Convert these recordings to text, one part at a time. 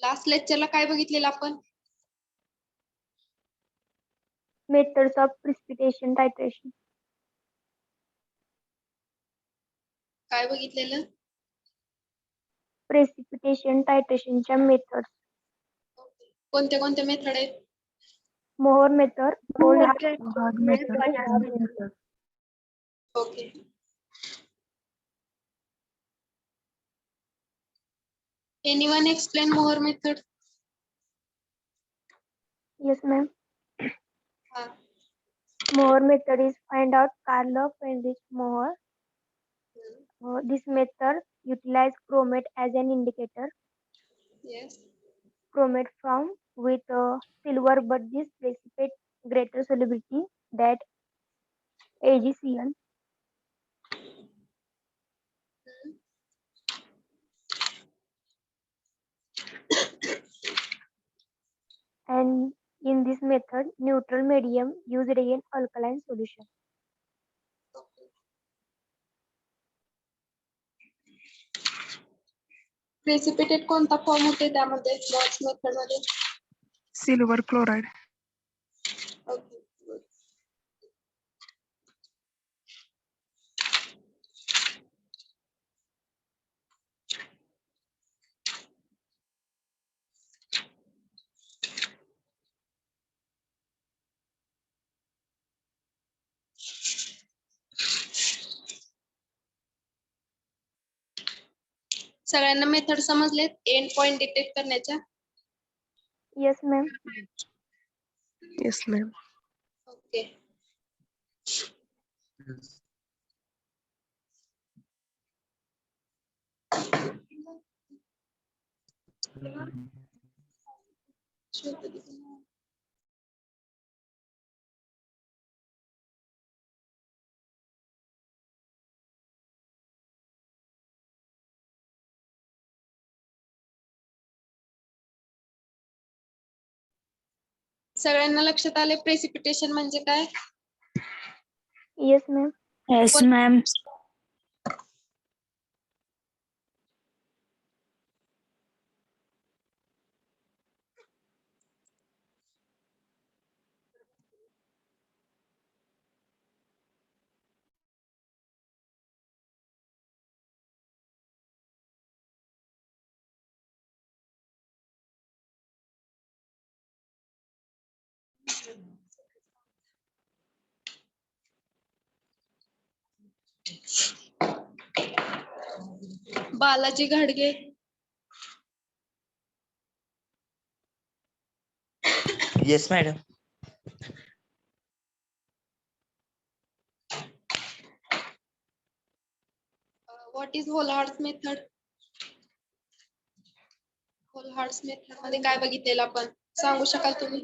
Last लेक्चरला काय बघितलेलं आपण? Methods of precipitation titration. काय बघितलेलं? Precipitation titration च्या methods. कोणत्या कोणत्या मेथड आहेत? Mohr method, Goldhart okay. Anyone explain Mohr method? Yes, ma'am. हा. Mohr method is find out Karl Friedrich Mohr. This method utilize chromate as an indicator. Yes. Chromate found with silver, but this precipitate greater solubility that AgCl. And in this method, neutral medium used in alkaline solution. Precipitate कोणता form होते त्यामध्ये Moore's method मध्ये? Silver chloride. Okay. सगळ्यांना method समजलेत end point detect करण्याच्या? Yes, ma'am. Yes ma'am. Okay. सगळ्यांना लक्षात आले precipitation म्हणजे काय? Yes, ma'am. Yes, ma'am. Balaji घाडगे. Yes, madam. What is Volhard's method? Volhard's method मध्ये काय बघितलेलं आपण सांगू शकाल तुम्ही?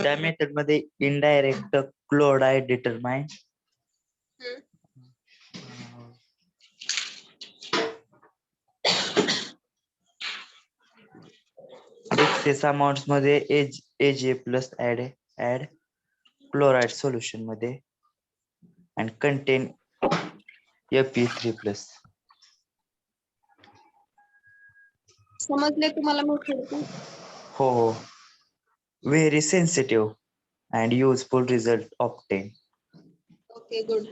त्या मेथड मध्ये indirect chloride determine excess amounts मध्ये Ag plus add chloride solution मध्ये अँड कंटेन Fe3 प्लस. समजले तुम्हाला मेथड? हो हो. Very sensitive and useful result obtain. Okay good.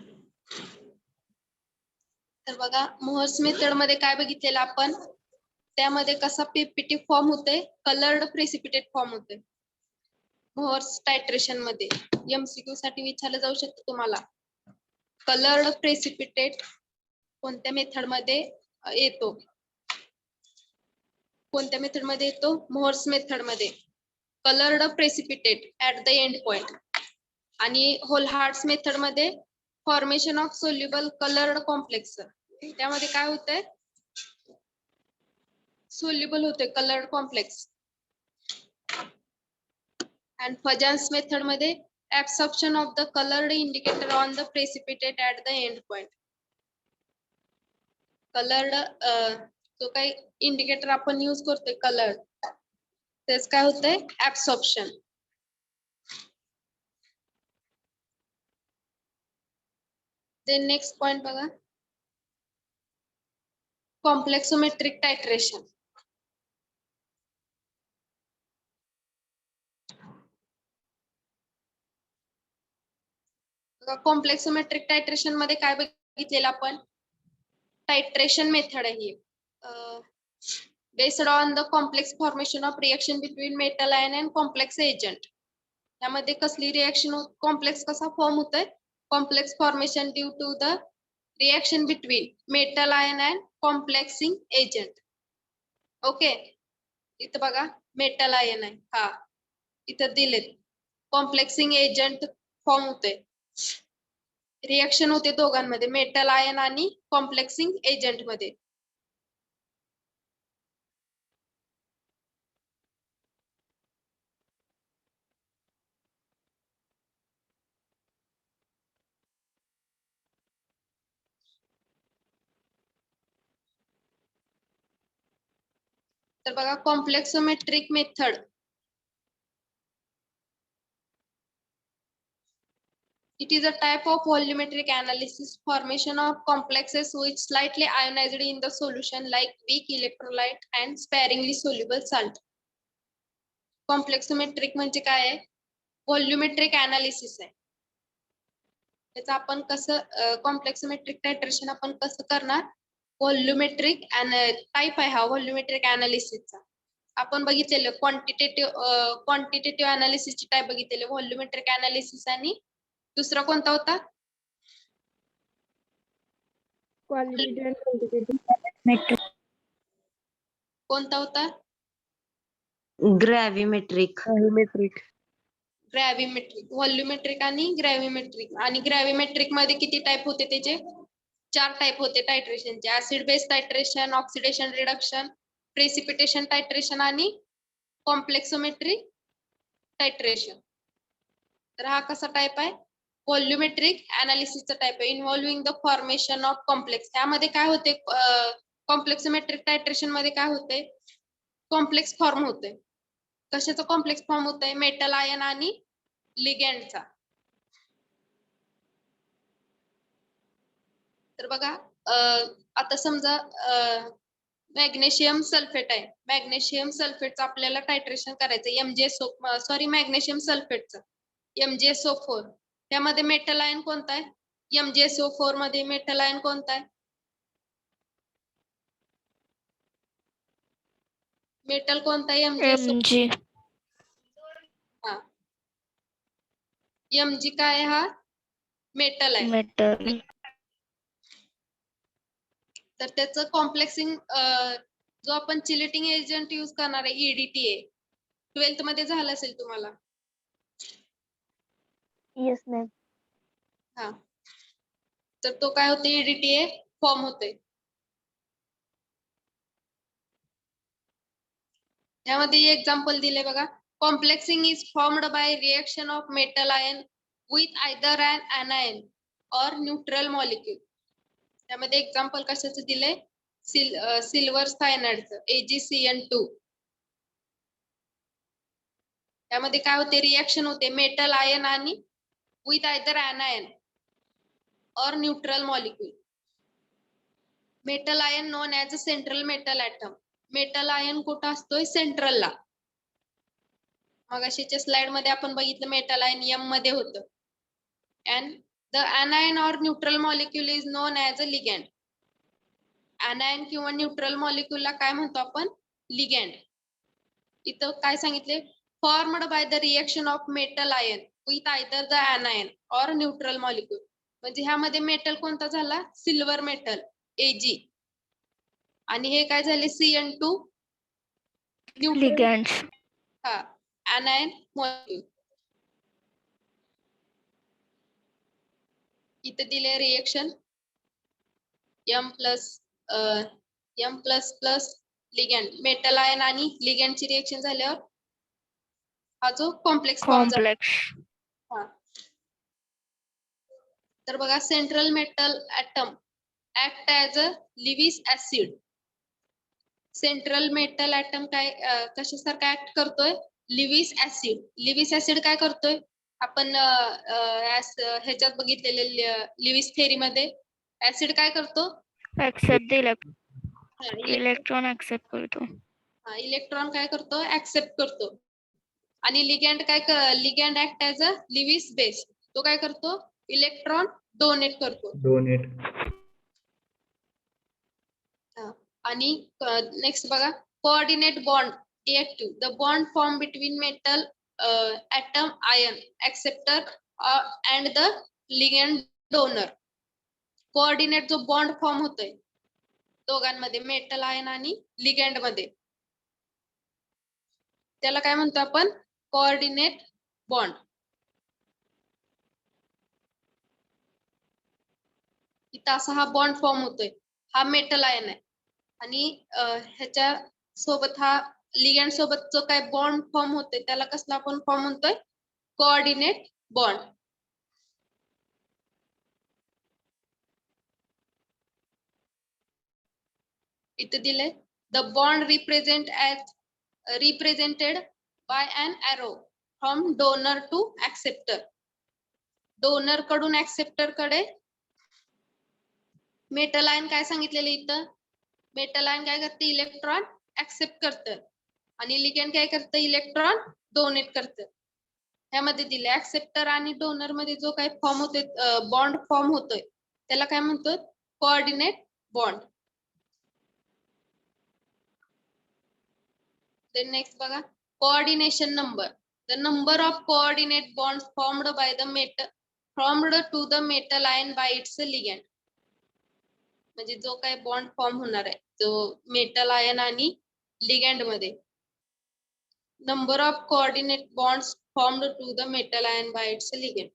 तर बघा मोहर्स मेथड मध्ये काय बघितलेलं आपण? त्यामध्ये कसा पीपीटी फॉर्म होते, कलर्ड प्रेसिपिटेट फॉर्म होते मोहर्स टायट्रेशन मध्ये. एमसीक्यू साठी विचारलं जाऊ शकतं तुम्हाला. कलर्ड प्रेसिपिटेट कोणत्या मेथड मध्ये येतो? कोणत्या मेथड मध्ये येतो? मोहर्स मेथड मध्ये. Coloured precipitate at the end point. आणि होलहार्ट्स मेथड मध्ये formation of soluble coloured complex. त्यामध्ये काय होतंय? सोल्युबल होते कलर्ड कॉम्प्लेक्स. अँड फजान्स मेथड मध्ये absorption of the colored indicator on the precipitate at the end point. Coloured जो काही इंडिकेटर आपण यूज करतोय कलर्ड, तेच काय होतंय? देन नेक्स्ट पॉइंट बघा, कॉम्प्लेक्सोमेट्रिक टायट्रेशन. कॉम्प्लेक्सोमेट्रिक टायट्रेशन मध्ये काय बघितलेलं आपण, टायट्रेशन मेथड आहे ही, based on the complex formation of reaction between metal ion and complex agent. यामध्ये कसली रिएक्शन, कॉम्प्लेक्स कसा फॉर्म होतोय, complex formation due to the reaction between metal ion and complexing agent. Okay, इथं बघा metal ion आहे, हा इथं दिलेत, कॉम्प्लेक्सिंग एजंट फॉर्म होते, रिएक्शन होते दोघांमध्ये, मेटल आयन आणि कॉम्प्लेक्सिंग एजंट मध्ये. तर बघा complexometric method, it is a type of volumetric analysis formation of complexes which slightly ionized in the solution like weak electrolyte and sparingly soluble salt. Complexometric म्हणजे काय आहे, व्हॉल्युमेट्रिक analysis आहे. त्याचं आपण कसं कॉम्प्लेक्सोमेट्रिक टायट्रेशन आपण कसं करणार, व्हॉल्युमेट्रिक टाइप आहे हा व्हॉल्युमेट्रिक अनालिसिसचा. आपण बघितलेलं क्वांटिटेटिव्ह अनालिसिसची टाइप बघितलेले, व्हॉल्युमेट्रिक अनालिसिस आणि दुसरा कोणता होता, कोणता होता, ग्रॅव्हिमेट्रिक. Volumetric. ग्रॅव्हिमेट्रिक. व्हॉल्युमेट्रिक आणि ग्रॅव्हिमेट्रिक. आणि ग्रॅव्हिमेट्रिक मध्ये किती टाइप होते, त्याचे 4 टाइप होते टायट्रेशनचे, acid base titration, oxidation reduction, precipitation titration आणि कॉम्प्लेक्सोमेट्रिक टायट्रेशन. तर हा कसा टाइप आहे, व्हॉल्युमेट्रिक अनालिसिसचा टाइप आहे, involving the formation of complex. त्यामध्ये काय होते, कॉम्प्लेक्सोमेट्रिक टायट्रेशन मध्ये काय होते, कॉम्प्लेक्स फॉर्म होते. कशाचा कॉम्प्लेक्स फॉर्म होतंय, मेटल आयन आणि लिगँडचा. तर बघा आता समजा मॅग्नेशियम सल्फेट आहे, मॅग्नेशियम सल्फेटचं आपल्याला टायट्रेशन करायचं, मॅग्नेशियम सल्फेटचं MgSO4. त्यामध्ये मेटल आयन कोणता आहे, MgSO4 मध्ये मेटल आयन कोणता आहे, मेटल कोणता आहे, Mg. हा Mg काय आहे, हा मेटल आहे. Metal. तर त्याचं कॉम्प्लेक्सिंग जो आपण चिलेटिंग एजंट यूज करणार आहे, EDTA 12th मध्ये झालं असेल तुम्हाला. Yes, ma'am. हा, तर तो काय होते, EDTA फॉर्म होते. यामध्ये एक्झाम्पल दिले बघा, complexing is formed by reaction of metal ion with either an anion और न्यूट्रल मॉलिक्यूल. त्यामध्ये एक्झाम्पल कशाचं दिलंय, सिल्वर सायनाइडचं AgCN2. त्यामध्ये काय होते, रिएक्शन होते मेटल आयन आणि विथ आयदर anion और neutral molecule. Metal ion non as a central metal atom. Metal ion कुठं असतोय, सेंट्रलला. मगाशीच्या स्लाइड मध्ये आपण बघितलं मेटल आयन M मध्ये होतं. अँड द anion और neutral molecule is known as a ligand. anion किंवा न्यूट्रल मॉलिक्यूलला काय म्हणतो आपण, लिगँड. इथं काय सांगितले, formed by the reaction of metal ion with either the anion और न्यूट्रल मॉलिक्यूल. म्हणजे ह्यामध्ये मेटल कोणता झाला, सिल्वर मेटल Ag, आणि हे काय झाले, CN2 न्यूट्रल, Ligands. हा anion मॉलिक्यूल. इथे दिले reaction M plus plus ligand, metal ion आणि लिगँडची रिएक्शन झाल्यावर हा जो कॉम्प्लेक्स फॉर्म झाला. Complex. हा, तर बघा central metal atom act as a Lewis acid. Central metal atom काय कशासारखा ऍक्ट करतोय, लिविस ऍसिड. लिविस ऍसिड काय करतोय, आपण ह्याच्यात बघितलेले लिविस थेरी मध्ये ऍसिड काय करतो? Accept the electron electron accept करतो. इलेक्ट्रॉन काय करतो? ऍक्सेप्ट करतो. आणि ligand ligand act as a Lewis base. तो काय करतो? इलेक्ट्रॉन डोनेट करतो. आणि नेक्स्ट बघा, coordinate bond AF2. The bond form between metal atom ion acceptor and the ligand donor. Coordinate जो बॉन्ड फॉर्म होतोय दोघांमध्ये, मेटल आयन आणि लिगॅन्ड मध्ये, त्याला काय म्हणतो आपण? Coordinate bond. इथं असा हा बॉन्ड फॉर्म होतोय. हा मेटल आयन आहे आणि ह्याच्या सोबत हा लिगॅन्ड सोबत जो काय बॉन्ड फॉर्म होतोय त्याला कसला आपण फॉर्म म्हणतोय? Coordinate bond. इथे दिलंय, the bond represented by an arrow from donor to acceptor. Donor कडून ऍक्सेप्टर कडे मेटल आयन काय सांगितलेलं इथं? मेटल आयन काय करते? इलेक्ट्रॉन ऍक्सेप्ट करतं आणि लिगॅन्ड काय करतं? इलेक्ट्रॉन डोनेट करतं. ह्यामध्ये दिले ऍक्सेप्टर आणि डोनर मध्ये जो काय फॉर्म होतोय, बॉन्ड फॉर्म होतोय, त्याला काय म्हणतो? Coordinate bond. Then next बघा, coordination number. The number of coordinate bonds formed to the metal ion by its ligand. म्हणजे जो काय बॉन्ड फॉर्म होणार आहे जो मेटल आयन आणि लिगॅन्ड मध्ये, number of coordinate bonds formed to the metal ion by its ligand.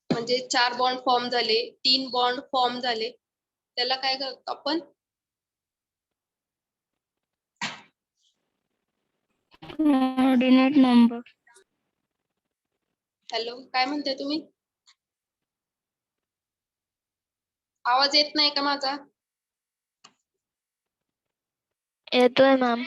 म्हणजे 4 bond form झाले, 3 बॉन्ड फॉर्म झाले, त्याला काय करतो आपण? Coordinate number. हॅलो, काय म्हणताय तुम्ही? आवाज येत नाही का माझा? येतोय मॅम.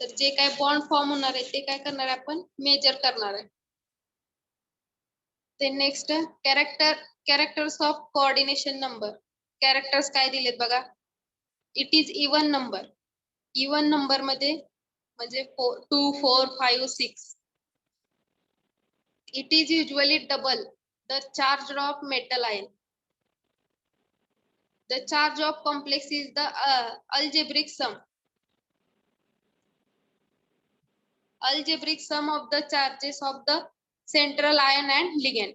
तर जे काय बॉन्ड फॉर्म होणार आहे ते काय करणार आहे आपण? मेजर करणार आहे. ते next, characters of coordination number. Characters काय दिलेत बघा. It is even number. Even number मध्ये म्हणजे 2, 4, 5, 6. It is usually double the charge of metal ion. The charge of complex is the algebraic sum. Algebraic sum of the charges of the central ion and ligand.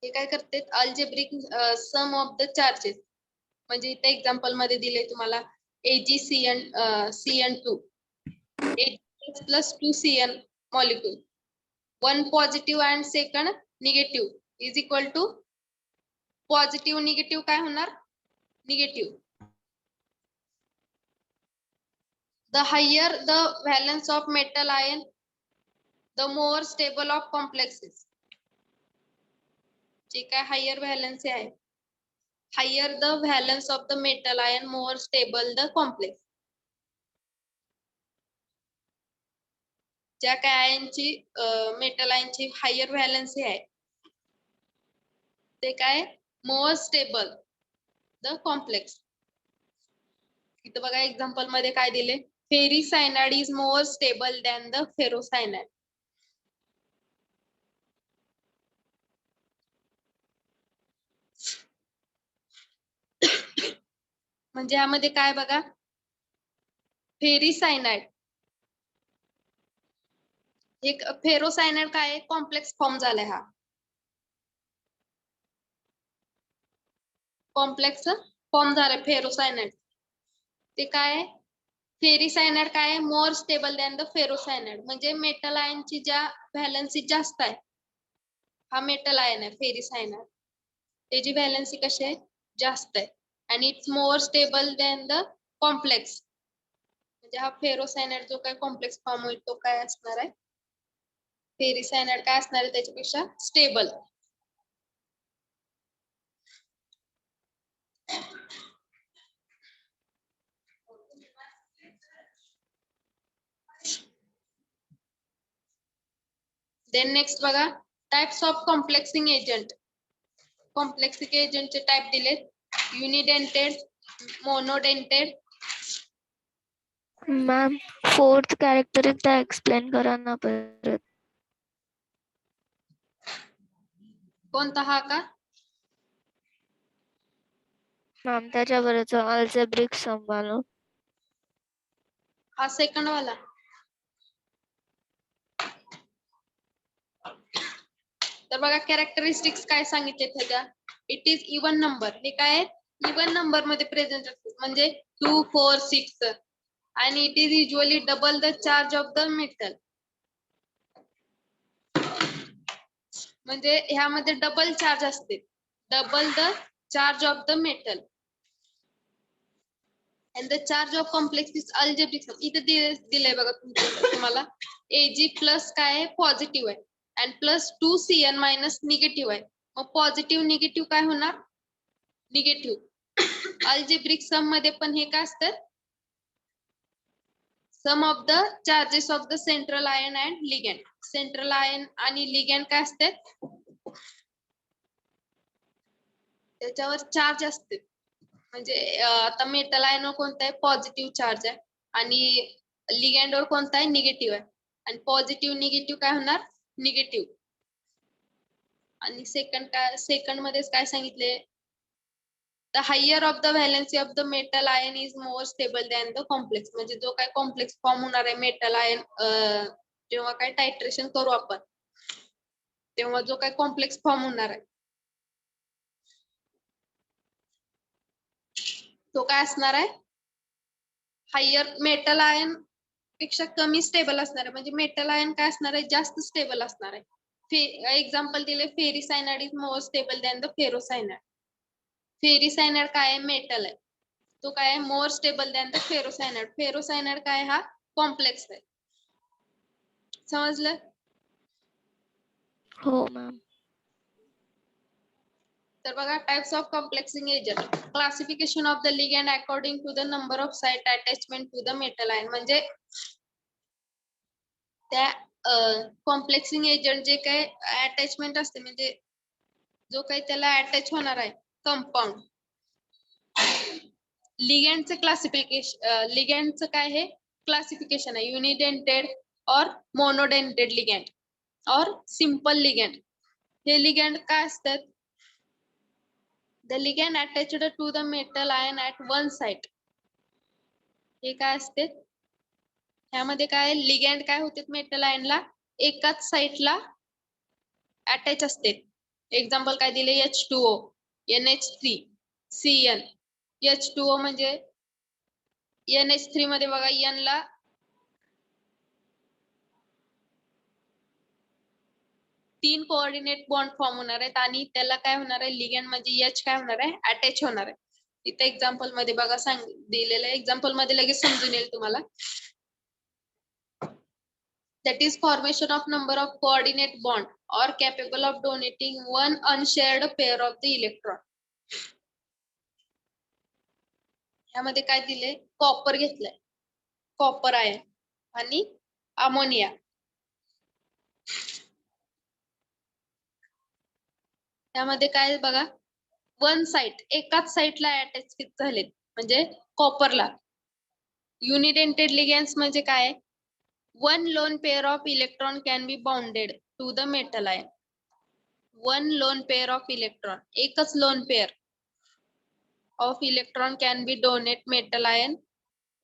हे काय करते? Algebraic sum of the charges. म्हणजे इथे example मध्ये दिले तुम्हाला AgCN2 Ag+2Cn molecule. One positive and second negative is equal to positive negative काय होणार? Negative. The higher the valence of metal ion, the more stable of complexes. जे काय higher valence आहे, higher the valence of the metal ion, more stable the complex. ज्या काय आयनची metal आयनची higher valence आहे ते काय? More stable the complex. इथं बघा एक्झाम्पल मध्ये काय दिले? Ferricyanide is more stable than the ferrocyanide. म्हणजे यामध्ये काय बघा, फेरिसायनाइड एक फेरोसायनाइड काय आहे? कॉम्प्लेक्स फॉर्म झालाय. हा कॉम्प्लेक्स फॉर्म झालाय फेरोसायनाइड. ते काय आहे? फेरिसायनाइड काय आहे? More stable than the ferrocyanide. म्हणजे मेटल आयनची ज्या व्हॅलन्सी जास्त आहे, हा मेटल आयन आहे फेरिसायनाइड, त्याची व्हॅलन्सी कशी आहे? जास्त आहे. आणि it's more stable than the complex. म्हणजे हा फेरोसायनाइड जो काय कॉम्प्लेक्स फॉर्म होईल तो काय असणार आहे? फेरिसायनाइड काय असणार आहे? त्याच्यापेक्षा स्टेबल. देन नेक्स्ट बघा types of complexing agent. Complexing एजंटचे टाइप दिलेत. युनिडेंटेड, मोनोडेंटेड. मॅम फोर्थ कॅरेक्टर एकदा एक्सप्लेन करा ना परत. कोणता हा का? मॅम त्याच्यावरच अल्जेब्रिक सम. हा सेकंड वाला. तर बघा कॅरेक्टरिस्टिक्स काय सांगितले त्याच्या. It is even number. हे काय आहे? इवन नंबर मध्ये प्रेझेंट असते, म्हणजे 2, 4, 6. आणि it is usually double the charge of the metal. म्हणजे ह्यामध्ये डबल चार्ज असते. Double the charge of the metal. and the charge of complex is algebraic sum. इथे दिलंय बघा तुम्हाला. Ag प्लस काय आहे? पॉझिटिव्ह आहे. and plus 2Cn minus negative आहे. मग पॉझिटिव्ह निगेटिव्ह काय होणार? निगेटिव्ह. अल्जेब्रिक सम मध्ये पण हे काय असतं? Sum of the charges of the central ion and ligand. Central ion आणि लिगॅन्ड काय असतात? त्याच्यावर चार्ज असते. म्हणजे आता मेटल आयन कोणता आहे? पॉझिटिव्ह चार्ज आहे. आणि लिगॅन्ड वर कोणता आहे? निगेटिव्ह आहे. आणि पॉझिटिव्ह निगेटिव्ह काय होणार? निगेटिव्ह. आणि सेकंड मध्ये काय सांगितले? The higher of the valency of the metal ion is more stable than the complex. म्हणजे जो काय कॉम्प्लेक्स फॉर्म होणार आहे मेटल आयन, जेव्हा काय टायट्रेशन करू आपण, तेव्हा जो काय कॉम्प्लेक्स फॉर्म होणार आहे तो काय असणार आहे? हायर. मेटल आयन पेक्षा कमी स्टेबल असणार आहे. म्हणजे मेटल आयन काय असणार आहे? जास्त स्टेबल असणार आहे. एक्झाम्पल दिले, ferricyanide is more stable than the ferrocyanide. Ferricyanide काय आहे? मेटल आहे. तो काय आहे? More stable than the ferrocyanide. Ferrocyanide काय? हा कॉम्प्लेक्स आहे. समजलं? हो मॅम. तर बघा types of complexing agent. Classification of the ligand according to the number of site attachment to the metal ion. म्हणजे त्या कॉम्प्लेक्सिंग एजंट जे काही अटॅचमेंट असते, म्हणजे जो काही त्याला अटॅच होणार आहे कंपाऊंड. लिगॅन्डचं क्लासिफिकेशन, लिगॅन्डचं काय हे क्लासिफिकेशन आहे? युनिडेंटेड और मोनोडेंटेड लिगॅन्ड और सिंपल लिगॅन्ड. हे लिगॅन्ड काय असतात? The ligand attached to the metal ion at one site. हे काय असते? ह्यामध्ये काय लिगॅन्ड काय होते? मेटल आयनला एकाच साइटला अटॅच असते. एक्झाम्पल काय दिले? H2O, NH3, Cn. H2O म्हणजे NH3 मध्ये बघा N ला तीन कोऑर्डिनेट बॉन्ड फॉर्म होणार आहेत आणि त्याला काय होणार आहे? लिगॅन्ड म्हणजे H काय होणार आहे? अटॅच होणार आहे. इथे एक्झाम्पल मध्ये बघा दिलेलं आहे. एक्झाम्पल मध्ये लगेच समजून येईल तुम्हाला. That is formation of number of coordinate bond or capable of donating one unshared pair of the electron. यामध्ये काय दिले? कॉपर घेतलंय, कॉपर आहे आणि अमोनिया. त्यामध्ये काय बघा? वन साइट, एकाच साइटला अटॅच झालेत, म्हणजे कॉपरला. युनिडेंटेड लिगॅन्ड्स म्हणजे काय? One lone pair of electron can be bounded to the metal ion. One lone pair of electron, एकच lone pair of electron can be donate metal ion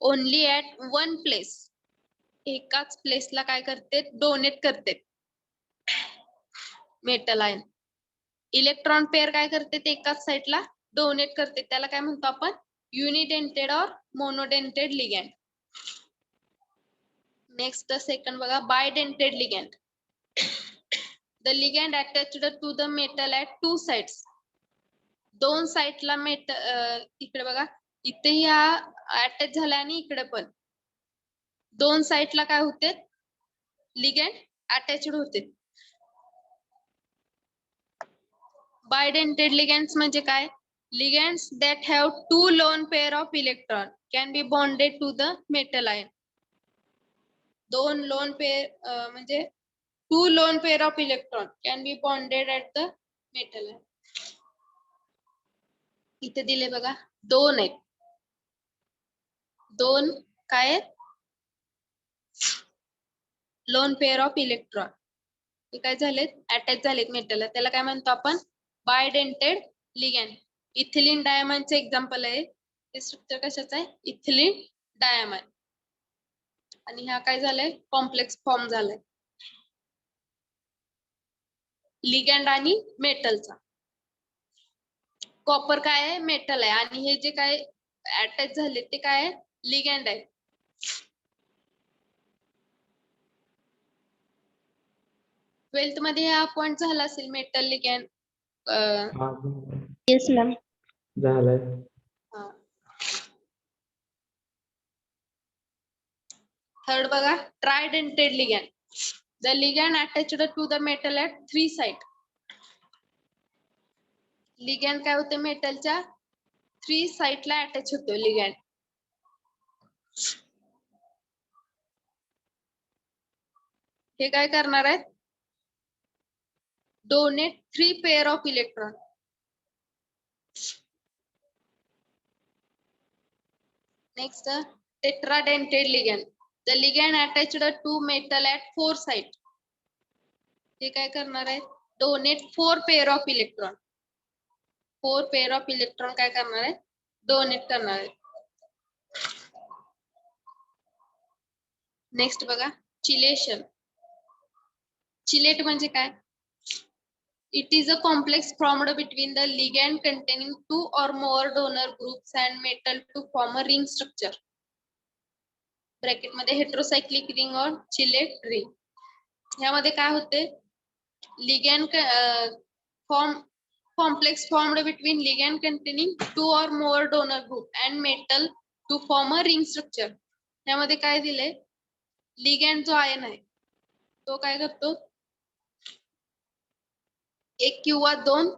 only at one place. एकाच प्लेसला काय करते? Donate करते metal ion. Electron pair काय करते? एकाच साइटला डोनेट करते. त्याला काय म्हणतो आपण? युनिडेंटेड और मोनोडेंटेड लिगॅन्ड. नेक्स्ट सेकंड बघा, bidentate ligand. The ligand attached to the metal at two sides. दोन साइटला इकडे बघा, इथे ह्या अटॅच झाल्या आणि इकडे पण दोन साइटला काय होते? लिगॅन्ड अटॅच्ड होते. बायडेंटेड लिगॅन्ड्स म्हणजे काय? लिगॅन्ड्स that have two lone pair of electron can be bonded to the metal ion. दोन लोन पेअर म्हणजे 2 lone pair of electron can be bonded at the metal end. इथे दिले बघा 2 आहेत. 2 काय आहेत? लोन पेअर ऑफ इलेक्ट्रॉन हे काय झालेत? अटॅच झालेत मेटलला. त्याला काय म्हणतो आपण? बायडेंटेड लिगॅंड. इथिलीन डायमंडचे एक्झाम्पल आहे. हे स्ट्रक्चर कशाचं आहे? Ethylene diamond. आणि हा काय झालाय? कॉम्प्लेक्स फॉर्म झालाय लिगॅंड आणि मेटलचा. कॉपर काय आहे? मेटल आहे. आणि हे जे काय अटॅच झाले ते काय आहे? लिगॅंड आहे. ट्वेल्थ मध्ये हा पॉइंट झाला असेल मेटल लिगॅंड. Yes, ma'am. झालंय. थर्ड बघा tridentate ligand. The ligand attached to the metal at 3 site. Ligand काय होते? मेटलच्या 3 साइटला अटॅच होतो लिगॅंड. हे काय करणार आहेत? Donate 3 pair of electron. Next tetradentate ligand. The ligand attached to metal at 4 site. हे काय करणार आहे? Donate 4 pair of electron. 4 pair of electron काय करणार आहे? डोनेट करणार आहे. नेक्स्ट बघा चिलेशन. चिलेट म्हणजे काय? It is a complex formed between the ligand containing 2 or more donor groups and metal to form a ring structure. Bracket मध्ये हेटेरोसायक्लिक ring और चिलेट रिंग. यामध्ये काय होते? ligand form complex formed between ligand containing 2 or more donor group and metal to form a ring structure. यामध्ये काय दिले? ligand जो ion आहे तो काय करतो? एक किंवा 2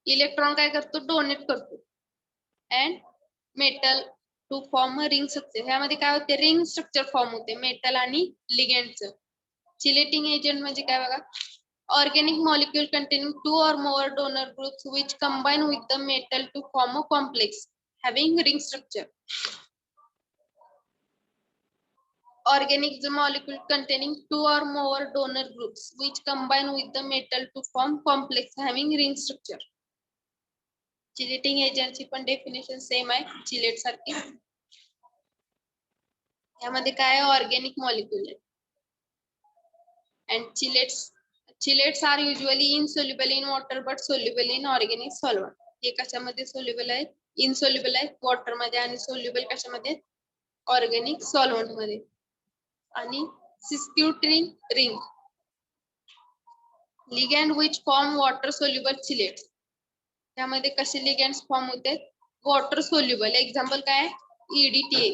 इलेक्ट्रॉन काय करतो? डोनेट करतो and metal to form a ring structure. यामध्ये काय होते? रिंग स्ट्रक्चर फॉर्म होते मेटल आणि लिगॅंडचं. चिलेटिंग एजंट म्हणजे काय बघा? Organic molecule containing 2 or more donor groups which combine with the metal to form a complex having ring structure. Organic molecule containing 2 or more donor groups which combine with the metal to form complex having ring structure. Chelating एजंटची पण definition same आहे chelate सारखी. यामध्ये काय organic molecule आहे. and chelates are usually insoluble in water but soluble in organic solvent. हे कशामध्ये soluble आहे? इनसोल्युबल आहे वॉटर मध्ये आणि सोल्युबल कशामध्ये? ऑर्गॅनिक सॉल्व्हंट मध्ये. आणि sequestering ring ligand which form water soluble chelates. त्यामध्ये कसे लिगॅंड्स फॉर्म होते? Water soluble. एक्झाम्पल काय? EDTA.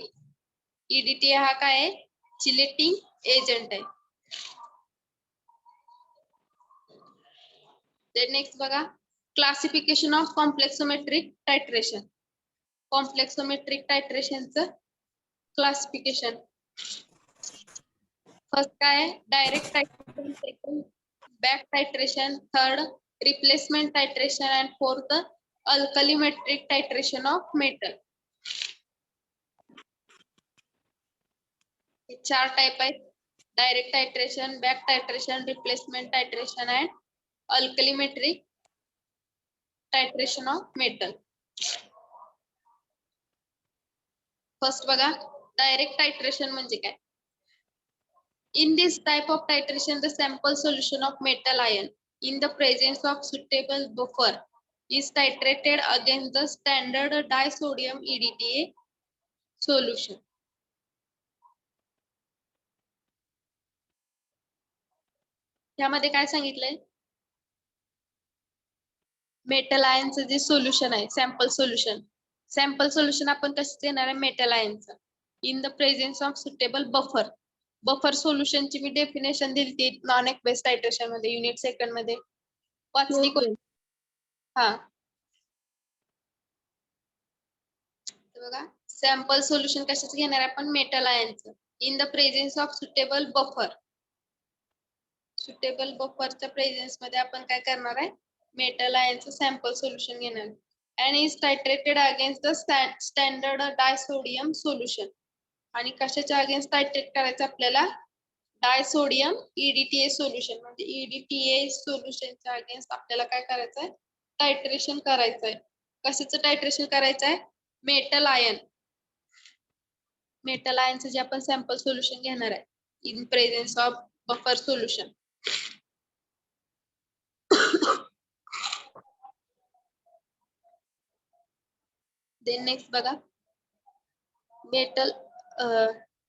EDTA हा काय आहे? चिलेटिंग एजंट आहे. नेक्स्ट बघा classification of complexometric titration. Complexometric टायट्रेशनचं क्लासिफिकेशन. फर्स्ट काय? Direct titration, second back titration, third replacement titration and fourth alkalimetric titration of metal. हे 4 टाइप आहेत. Direct titration, back titration, replacement titration and alkalimetric titration of metal. First बघा direct टायट्रेशन म्हणजे काय? In this type of titration, the sample solution of metal ion in the presence of suitable buffer is titrated against the standard disodium EDTA solution. यामध्ये काय सांगितलंय? Metal आयनचं जे solution आहे sample solution आपण कसं देणार आहे? मेटल आयनचं in the presence of suitable buffer. Buffer सोल्युशनची मी डेफिनेशन दिली नॉन एक्वेस टायट्रेशन मध्ये युनिट सेकंड मध्ये वाचली. हा बघा सॅम्पल सोल्युशन कशाचं घेणार आहे आपण? मेटल आयनचं in the presence of suitable buffer. Suitable बफरच्या प्रेझेन्स मध्ये आपण काय करणार आहे, मेटल आयनचं सॅम्पल सोल्युशन घेणार आहे. and is titrated against the standard disodium solution. आणि कशाच्या अगेन्स्ट टायट्रेट करायचं आपल्याला, डायसोडियम EDTA सोल्युशन, म्हणजे EDTA सोल्युशनच्या अगेन्स्ट आपल्याला काय करायचं आहे, टायट्रेशन करायचं आहे. कशाचं टायट्रेशन करायचं आहे, मेटल आयनचं जे आपण सॅम्पल सोल्युशन घेणार आहे in presence of buffer solution. Then next बघा, metal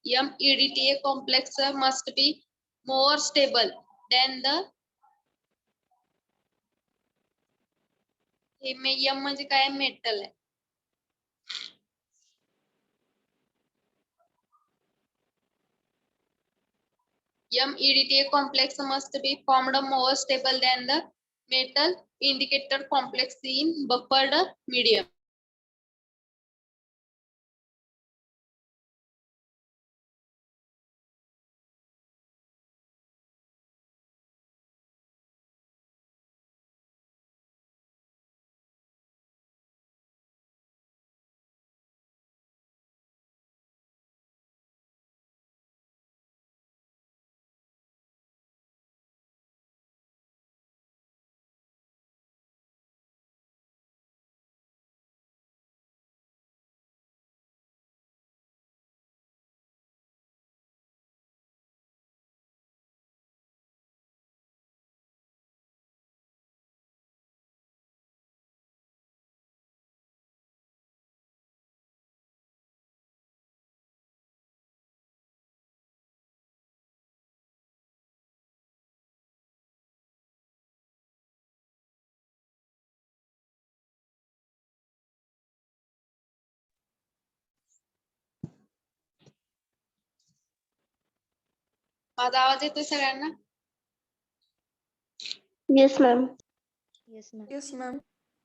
MEDTA complex must be more stable than the M म्हणजे काय, मेटल आहे. MEDTA complex must be formed more stable than the metal indicator complex in buffered medium. माझा आवाज येतोय सगळ्यांना? Yes, ma'am. Yes, ma'am.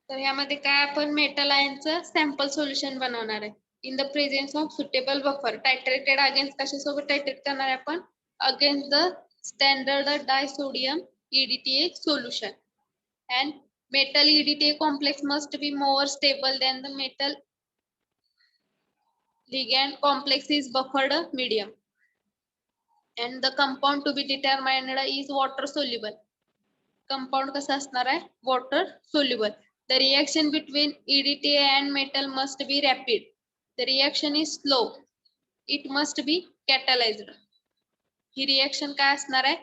तर यामध्ये काय आपण मेटल आयनचं सॅम्पल सोल्युशन बनवणार आहे in the presence of suitable buffer. Titrated against कशासोबत टायट्रेट करणार आहे आपण, against the standard disodium EDTA solution. and metal EDTA complex must be more stable than the metal ligand complex is buffered medium. and the compound to be determined is water soluble. Compound कसा असणार आहे, water soluble. The reaction between EDTA and metal must be rapid. The reaction is slow. It must be catalyzed. He reaction काय असणार आहे,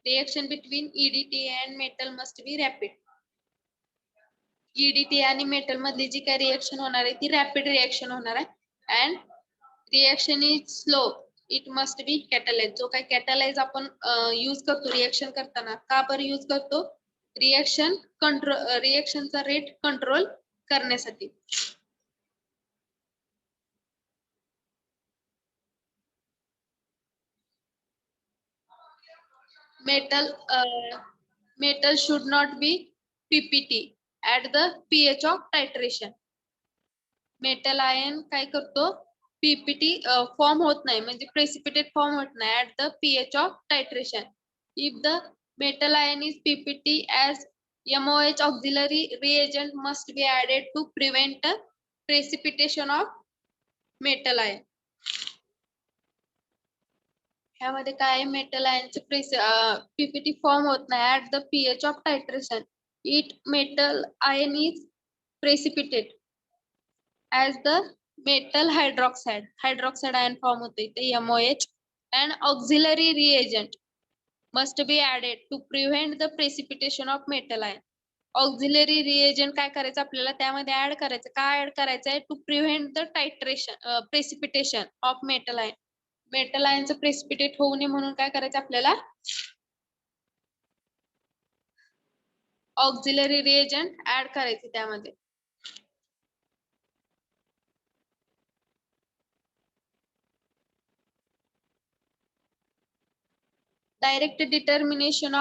reaction between EDTA and metal must be rapid. EDTA आणि metal मधली जी काही reaction होणार आहे ती rapid reaction होणार आहे. And reaction is slow, it must be कॅटलाइज. जो काही कॅटलाइज आपण यूज करतो रिएक्शन करताना, का बरं यूज करतो, रिएक्शनचा रेट कंट्रोल करण्यासाठी. metal should not be PPT at the pH of titration. Metal ion काय करतो, PPT फॉर्म होत नाही, म्हणजे प्रेसिपिटेट फॉर्म होत नाही at the pH of titration. If the metal ion is PPT, as MOH auxiliary reagent must be added to prevent precipitation of metal ion. ह्यामध्ये काय, metal आयनचे PPT form होत नाही at the pH of titration. It metal ion is precipitate as the metal hydroxide ion form होते ते MOH. and auxiliary reagent must be added to prevent the precipitation of metal ion. auxiliary reagent काय करायचं आपल्याला त्यामध्ये add करायचं, काय add करायचं आहे, to prevent the precipitation of metal ion. Metal आयनचं प्रेसिपिटेट होऊ नये म्हणून काय करायचं आपल्याला, ऑक्झिलरी रिएजंट ऍड करायचे त्यामध्ये. Direct determination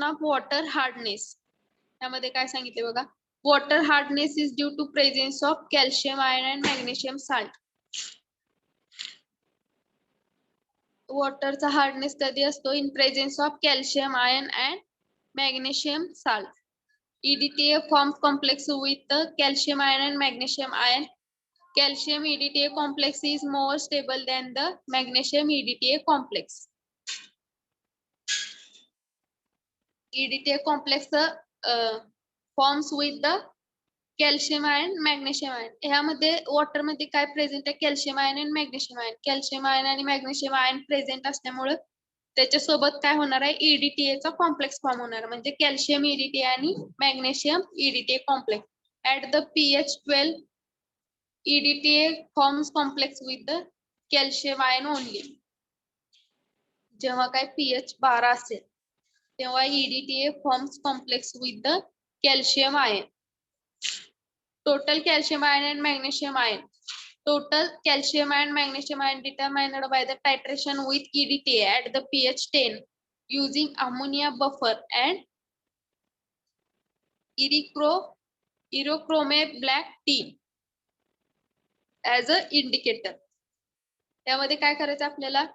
of water hardness. त्यामध्ये काय सांगितले बघा, water hardness is due to presence of calcium ion and magnesium salt. वॉटरचा हार्डनेस कधी असतो in presence of calcium ion and magnesium salt. EDTA forms complex with the calcium ion and magnesium ion. Calcium EDTA complex is more stable than the magnesium EDTA complex. EDTA complex forms with the calcium ion magnesium ion. ह्यामध्ये water मध्ये काय present आहे calcium ion आणि magnesium ion. Calcium ion आणि magnesium ion present असल्यामुळे त्याच्यासोबत काय होणार आहे EDTA चा कॉम्प्लेक्स फॉर्म होणार म्हणजे कॅल्शियम EDTA आणि magnesium EDTA complex. At the pH 12 EDTA forms complex with the calcium ion only. जेव्हा काय pH 12 असेल तेव्हा EDTA forms complex with the calcium ion. Total calcium ion and magnesium ion. Total calcium and magnesium ion determined by the titration with EDTA at the pH 10 using ammonia buffer and Irochrome black tea as a indicator. त्यामध्ये काय करायचं आपल्याला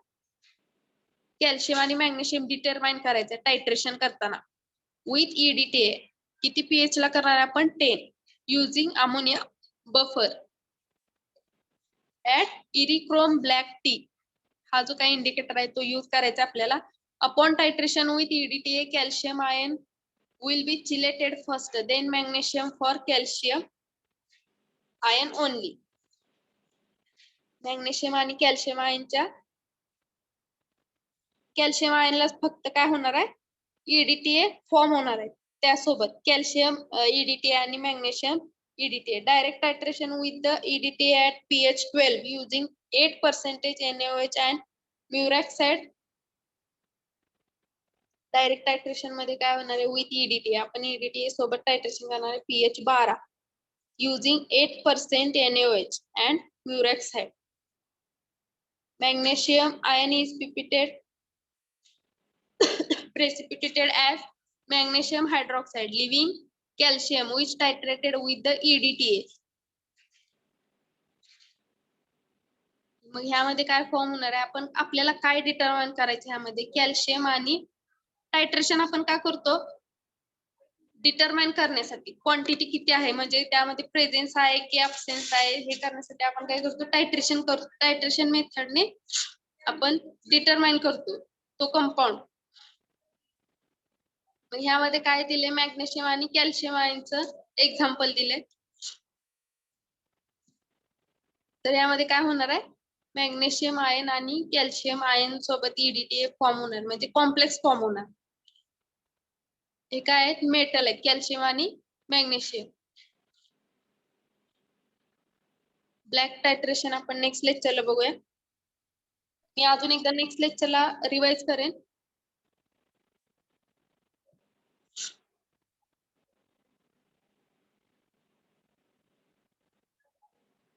calcium आणि magnesium determine करायचं टायट्रेशन करताना with EDTA. किती pH ला करणार आपण 10 using ammonia buffer at Irochrome black tea. हा जो काही इंडिकेटर आहे तो यूज करायचा आपल्याला. Upon titration with EDTA calcium ion will be chelated first, then magnesium for calcium ion only. Magnesium आणि कॅल्शियम आयनच्या कॅल्शियम आयनला फक्त काय होणार आहे EDTA फॉर्म होणार आहे. त्यासोबत कॅल्शियम EDTA आणि magnesium EDTA. Direct titration with the EDTA at pH 12 using 8% NaOH and muraxide. Direct टायट्रेशन मध्ये काय होणार आहे विथ EDTA. आपण EDTA सोबत टायट्रेशन करणार आहे pH 12 using 8% NaOH and muraxide. Magnesium ion is precipitated as magnesium hydroxide, leaving calcium which titrated with the EDTA. मग ह्यामध्ये काय फॉर्म होणार आहे आपण आपल्याला काय डिटरमाइन करायचं ह्यामध्ये कॅल्शियम आणि टायट्रेशन आपण काय करतो डिटरमाइन करण्यासाठी क्वांटिटी किती आहे म्हणजे त्यामध्ये प्रेझेन्स आहे की ॲब्सेन्स आहे हे करण्यासाठी आपण काय करतो टायट्रेशन करतो. टायट्रेशन मेथडने आपण डिटरमाइन करतो तो कंपाऊंड. ह्यामध्ये काय दिले मॅग्नेशियम आणि कॅल्शियम आयनचं एक्झाम्पल दिले. तर यामध्ये काय होणार आहे मॅग्नेशियम आयन आणि कॅल्शियम आयन सोबत EDTA फॉर्म होणार म्हणजे कॉम्प्लेक्स फॉर्म होणार. हे काय आहेत मेटल आहेत कॅल्शियम आणि मॅग्नेशियम. ब्लॅक टायट्रेशन आपण नेक्स्ट लेक्चरला बघूया. मी अजून एकदा नेक्स्ट लेक्चरला रिवाइज करेन.